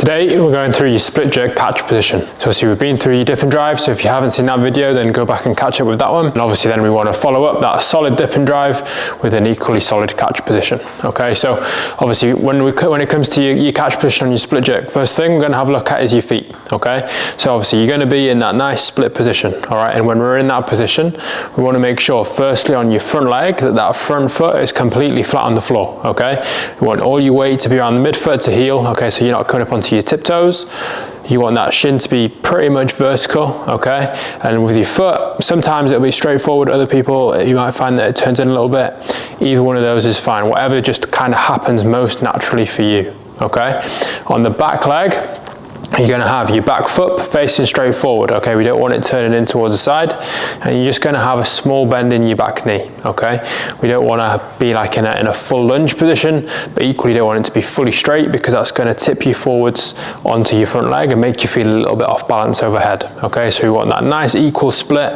today we're going through your split jerk catch position. So obviously we've been through your dip and drive, so if you haven't seen that video, then go back and catch up with that one. And obviously then we want to follow up that solid dip and drive with an equally solid catch position. Okay, so obviously when it comes to your catch position on your split jerk, first thing we're going to have a look at is your feet. Okay, so obviously you're going to be in that nice split position. All right, and when we're in that position, we want to make sure firstly on your front leg that front foot is completely flat on the floor. Okay, we want all your weight to be around the midfoot to heel. Okay, so you're not coming up onto your tiptoes. You want that shin to be pretty much vertical, okay? And with your foot, sometimes it'll be straightforward. Other people, you might find that it turns in a little bit. Either one of those is fine. Whatever just kind of happens most naturally for you, okay? On the back leg, you're going to have your back foot facing straight forward, okay? We don't want it turning in towards the side, and you're just going to have a small bend in your back knee, okay? We don't want to be like in a full lunge position, but equally don't want it to be fully straight because that's going to tip you forwards onto your front leg and make you feel a little bit off balance overhead, okay? So we want that nice equal split,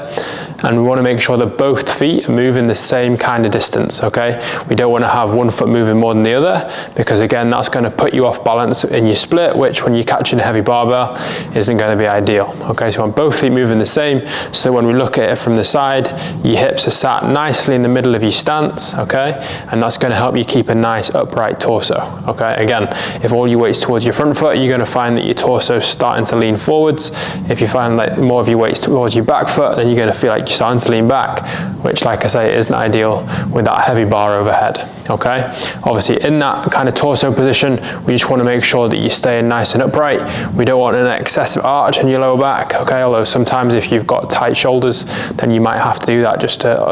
and we want to make sure that both feet are moving the same kind of distance, okay? We don't want to have one foot moving more than the other because again, that's going to put you off balance in your split, which when you're catching a heavy barbell isn't going to be ideal. Okay, so you want both feet moving the same, so when we look at it from the side, your hips are sat nicely in the middle of your stance, okay, and that's going to help you keep a nice upright torso. Okay, again, if all your weight's towards your front foot, you're going to find that your torso is starting to lean forwards. If you find like more of your weight's towards your back foot, then you're going to feel like you're starting to lean back, which, like I say, isn't ideal with that heavy bar overhead. Okay, obviously in that kind of torso position, we just want to make sure that you're staying nice and upright. We don't want an excessive arch in your lower back, okay? Although sometimes if you've got tight shoulders, then you might have to do that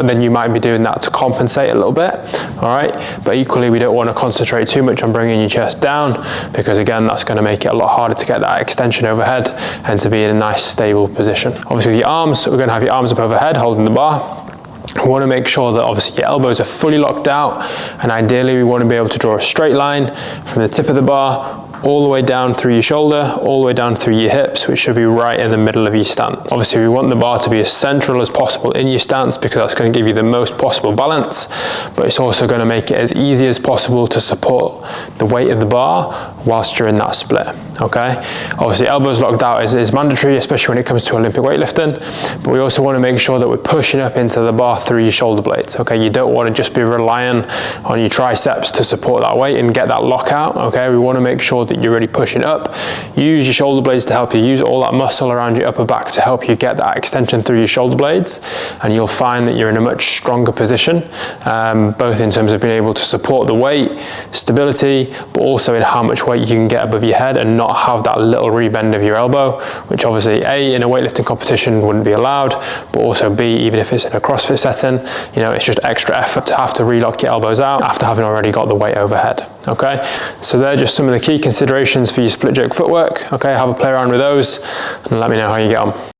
then you might be doing that to compensate a little bit, all right? But equally, we don't want to concentrate too much on bringing your chest down because again, that's going to make it a lot harder to get that extension overhead and to be in a nice stable position. Obviously with your arms, we're going to have your arms up overhead holding the bar. We want to make sure that obviously your elbows are fully locked out, and ideally we want to be able to draw a straight line from the tip of the bar all the way down through your shoulder, all the way down through your hips, which should be right in the middle of your stance. Obviously we want the bar to be as central as possible in your stance because that's going to give you the most possible balance, but it's also going to make it as easy as possible to support the weight of the bar whilst you're in that split, okay? Obviously elbows locked out is mandatory, especially when it comes to Olympic weightlifting, but we also want to make sure that we're pushing up into the bar through your shoulder blades, okay? You don't want to just be relying on your triceps to support that weight and get that lockout, okay? We want to make sure that you're really pushing up. Use your shoulder blades to help you. Use all that muscle around your upper back to help you get that extension through your shoulder blades, and you'll find that you're in a much stronger position, both in terms of being able to support the weight, stability, but also in how much weight you can get above your head and not have that little rebend of your elbow, which obviously A, in a weightlifting competition wouldn't be allowed, but also B, even if it's in a CrossFit setting, you know, it's just extra effort to have to relock your elbows out after having already got the weight overhead. Okay, so they're just some of the key considerations for your split jerk footwork. Okay, have a play around with those and let me know how you get on.